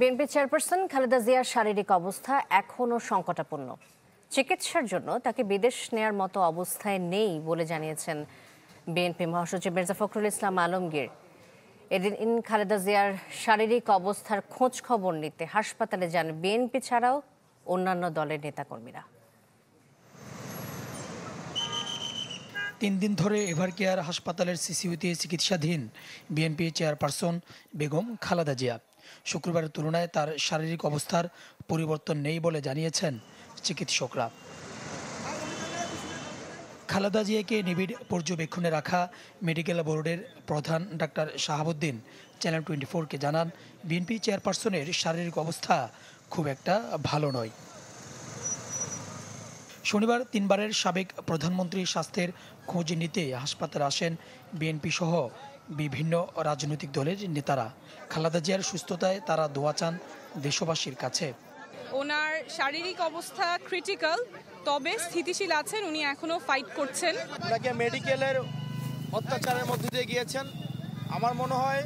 BNP chairperson Khaleda জিয়ার শারীরিক অবস্থা এখনও সংকটাপন্ন। চিকিৎসার জন্য তাকে বিদেশ নেয়ার মতো অবস্থায় নেই বলে জানিয়েছেন বিএনপি মহাসচিব মির্জা ফখরুল ইসলাম আলমগীর। এদিন খালেদা জিয়ার শারীরিক অবস্থার খোঁজ খবর নিতে হাসপাতালে যান বিএনপি ছাড়াও অন্যান্য দলের নেতাকর্মীরা। 3 দিন ধরে এভারকেয়ার হাসপাতালের সিসিইউতে চিকিৎসাধীন বিএনপি চেয়ারপারসন বেগম খালেদা জিয়া। শুক্রবারের তুলনায় তার শারীরিক অবস্থার পরিবর্তন নেই বলে জানিয়েছেন চিকিৎসকরা। খালেদা জিয়াকে নিবিড় পর্যবেক্ষণে রাখা মেডিকেল বোর্ডের প্রধান ডাক্তার শাহাবুদ্দিন চ্যানেল 24-কে জানান, বিএনপি চেয়ারপারসনের শারীরিক অবস্থা খুব একটা ভালো নয়। শনিবার 3 বারের সাবেক প্রধানমন্ত্রী স্বাস্থ্যের খোঁজ নিতে হাসপাতালে আসেন বিএনপি সহ বিভিন্ন রাজনৈতিক দলের নেতারা। খালেদা জিয়ার সুস্থতায় তারা দোয়া চান দেশবাসীর কাছে। ওনার শারীরিক অবস্থা ক্রিটিক্যাল, তবে স্থিতিশীল আছেন, উনি এখনো ফাইট করছেন। ওনাকে মেডিকেলের অত্যাচারের মধ্যে দিয়ে গিয়েছেন। আমার মনে হয়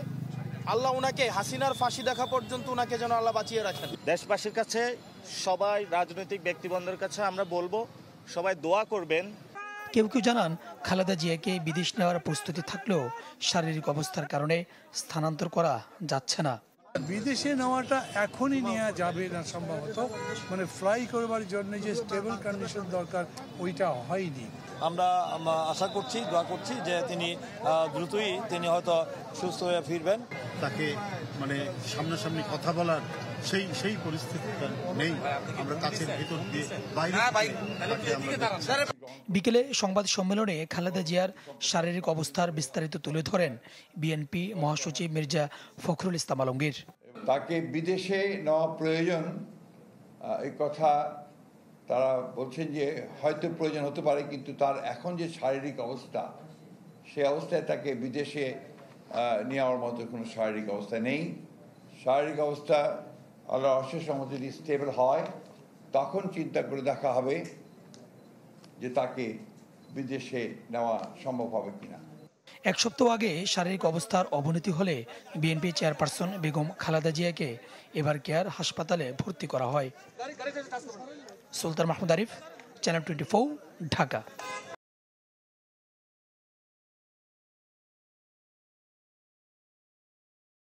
আল্লাহ ওনাকে হাসিনার ফাঁসি দেখা পর্যন্ত ওনাকে যেন আল্লাহ বাঁচিয়ে রাখেন। দেশবাসীর কাছে, সবাই রাজনৈতিক ব্যক্তিবর্গের কাছে আমরা বলবো সবাই দোয়া করবেন। কেউ কেউ জানান, খালেদা জিয়াকে বিদেশ নেওয়ার প্রস্তুতি থাকলেও শারীরিক অবস্থার কারণে স্থানান্তর করা যাচ্ছে না। বিদেশে নেওয়াটা এখনই নেওয়া যাবে না সম্ভবত, মানে ফ্লাই করবার জন্য যে স্টেবল কন্ডিশন দরকার ওইটা হয়নি। আমরা আশা করছি, দোয়া করছি যে তিনি দ্রুতই হয়তো সুস্থ হয়ে ফিরবেন। তাকে মানে সামনাসামনি কথা বলার সেই পরিস্থিতিটা নেই। আমরা কাছের ভিতর দিয়ে বিকেলে সংবাদ সম্মেলনে খালেদা জিয়ার শারীরিক অবস্থার বিস্তারিত তুলে ধরেন বিএনপি মহাসচিব মির্জা ফখরুল ইসলাম আলমগীর। তাকে বিদেশে নেওয়া প্রয়োজন, এই কথা তারা বলছেন যে হয়তো প্রয়োজন হতে পারে, কিন্তু তার এখন যে শারীরিক অবস্থা, সে অবস্থায় তাকে বিদেশে নেওয়ার মতো কোনো শারীরিক অবস্থা নেই। শারীরিক অবস্থা আল্লাহর অশেষ রহমতে যদি স্টেবল হয়, তখন চিন্তা করে দেখা হবে যে তাকে বিদেশে নেওয়া সম্ভব হবে কিনা। 1 সপ্তাহ আগে শারীরিক অবস্থার অবনতি হলে বিএনপি চেয়ারপারসন বেগম খালেদা জিয়াকে এভারকেয়ার হাসপাতালে ভর্তি করা হয়। সুলতান মাহমুদ আরিফ, চ্যানেল 24, ঢাকা।